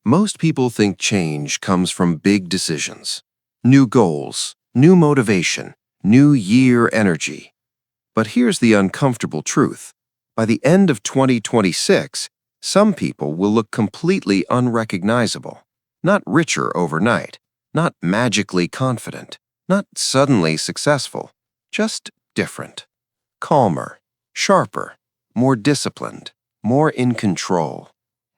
Most people think change comes from big decisions. New goals, new motivation, new year energy. But here's the uncomfortable truth. By the end of 2026, some people will look completely unrecognizable. Not richer overnight, not magically confident, not suddenly successful, just different. Calmer, sharper, more disciplined, more in control.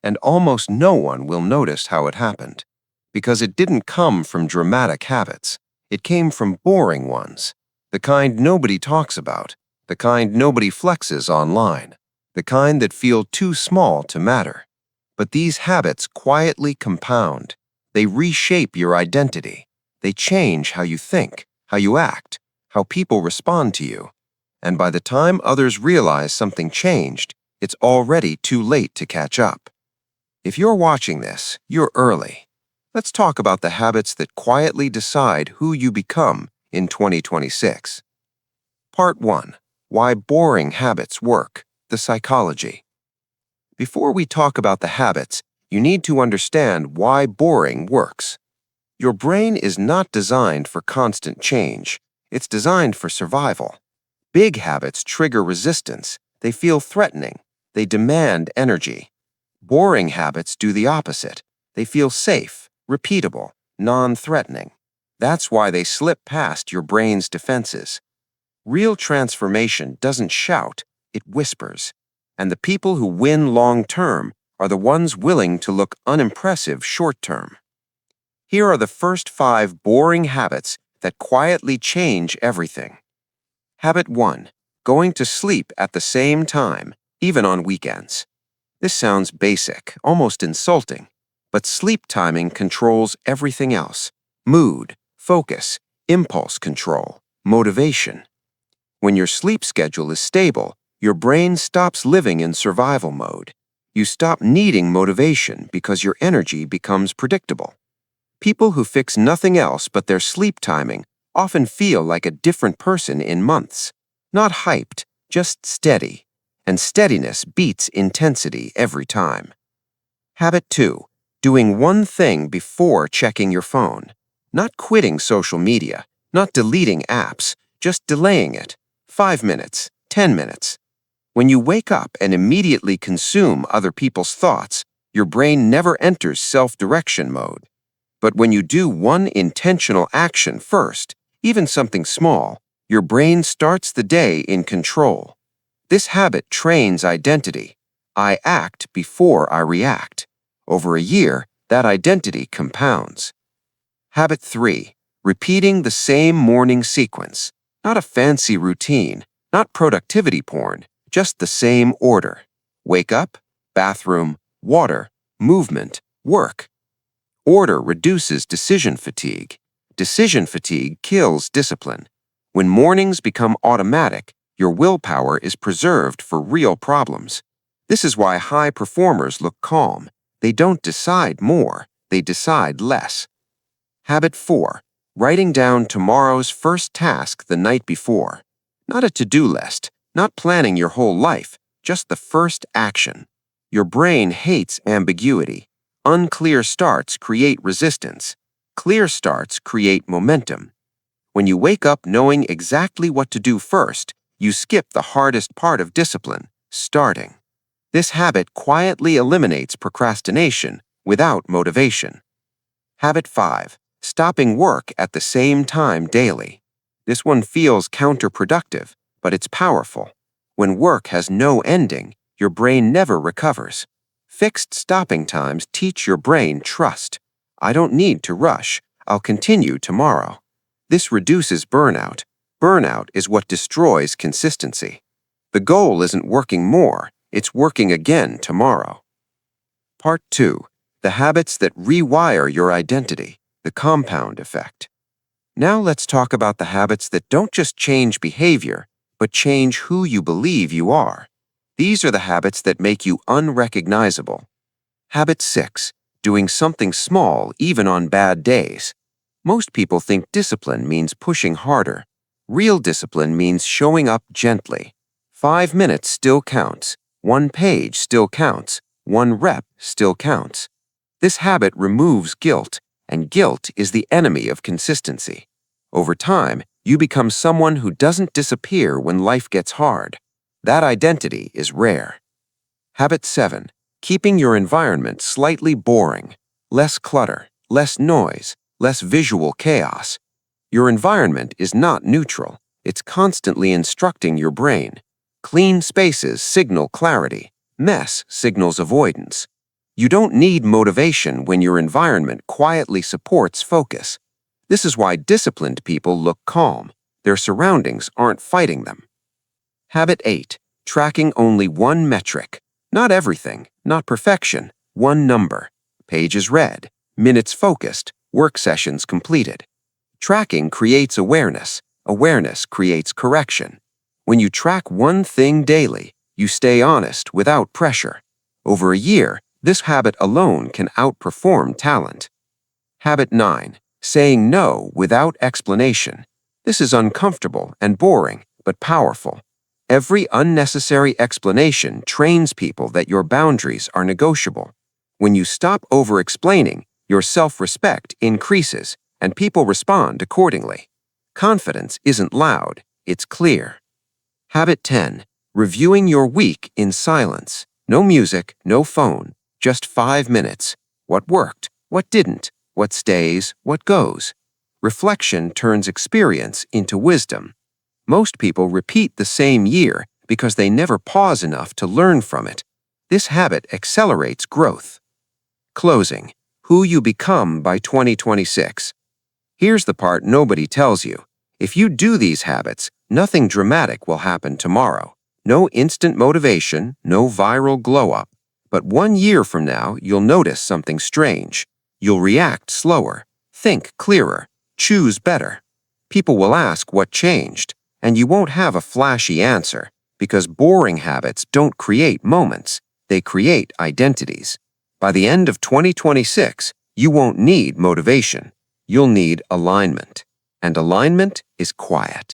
And almost no one will notice how it happened, because it didn't come from dramatic habits. It came from boring ones, the kind nobody talks about, the kind nobody flexes online, the kind that feel too small to matter. But these habits quietly compound. They reshape your identity. They change how you think, how you act, how people respond to you. And by the time others realize something changed, it's already too late to catch up. If you're watching this, you're early. Let's talk about the habits that quietly decide who you become in 2026. Part 1. Why boring habits work, the psychology. Before we talk about the habits, you need to understand why boring works. Your brain is not designed for constant change. It's designed for survival. Big habits trigger resistance. They feel threatening. They demand energy. Boring habits do the opposite. They feel safe, repeatable, non-threatening. That's why they slip past your brain's defenses. Real transformation doesn't shout, it whispers. And the people who win long-term are the ones willing to look unimpressive short-term. Here are the first 5 boring habits that quietly change everything. Habit 1. Going to sleep at the same time, even on weekends. This sounds basic, almost insulting, but sleep timing controls everything else. Mood, focus, impulse control, motivation. When your sleep schedule is stable, your brain stops living in survival mode. You stop needing motivation because your energy becomes predictable. People who fix nothing else but their sleep timing often feel like a different person in months. Not hyped, just steady. And steadiness beats intensity every time. Habit 2. Doing one thing before checking your phone. Not quitting social media, not deleting apps, just delaying it. 5 minutes, 10 minutes. When you wake up and immediately consume other people's thoughts, your brain never enters self-direction mode. But when you do one intentional action first, even something small, your brain starts the day in control. This habit trains identity. I act before I react. Over a year, that identity compounds. Habit 3. Repeating the same morning sequence. Not a fancy routine, not productivity porn, just the same order. Wake up, bathroom, water, movement, work. Order reduces decision fatigue. Decision fatigue kills discipline. When mornings become automatic, your willpower is preserved for real problems. This is why high performers look calm. They don't decide more, they decide less. Habit 4. Writing down tomorrow's first task the night before. Not a to-do list, not planning your whole life, just the first action. Your brain hates ambiguity. Unclear starts create resistance. Clear starts create momentum. When you wake up knowing exactly what to do first, you skip the hardest part of discipline, starting. This habit quietly eliminates procrastination without motivation. Habit 5. Stopping work at the same time daily. This one feels counterproductive, but it's powerful. When work has no ending, your brain never recovers. Fixed stopping times teach your brain trust. I don't need to rush. I'll continue tomorrow. This reduces burnout. Burnout is what destroys consistency. The goal isn't working more, it's working again tomorrow. Part 2. The habits that rewire your identity, the compound effect. Now let's talk about the habits that don't just change behavior, but change who you believe you are. These are the habits that make you unrecognizable. Habit 6. Doing something small even on bad days. Most people think discipline means pushing harder. Real discipline means showing up gently. 5 minutes still counts. 1 page still counts. 1 rep still counts. This habit removes guilt, and guilt is the enemy of consistency. Over time, you become someone who doesn't disappear when life gets hard. That identity is rare. Habit 7. Keeping your environment slightly boring. Less clutter, less noise, less visual chaos. Your environment is not neutral. It's constantly instructing your brain. Clean spaces signal clarity. Mess signals avoidance. You don't need motivation when your environment quietly supports focus. This is why disciplined people look calm. Their surroundings aren't fighting them. Habit 8. Tracking only one metric. Not everything, not perfection, one number. Pages read, minutes focused, work sessions completed. Tracking creates awareness. Awareness creates correction. When you track one thing daily, you stay honest without pressure. Over a year, this habit alone can outperform talent. Habit 9. Saying no without explanation. This is uncomfortable and boring, but powerful. Every unnecessary explanation trains people that your boundaries are negotiable. When you stop over-explaining, your self-respect increases, and people respond accordingly. Confidence isn't loud, it's clear. Habit 10. Reviewing your week in silence. No music, no phone, just 5 minutes. What worked? What didn't? What stays? What goes? Reflection turns experience into wisdom. Most people repeat the same year because they never pause enough to learn from it. This habit accelerates growth. Closing. Who you become by 2026. Here's the part nobody tells you. If you do these habits, nothing dramatic will happen tomorrow. No instant motivation, no viral glow-up. But 1 year from now, you'll notice something strange. You'll react slower, think clearer, choose better. People will ask what changed, and you won't have a flashy answer, because boring habits don't create moments, they create identities. By the end of 2026, you won't need motivation. You'll need alignment. And alignment is quiet.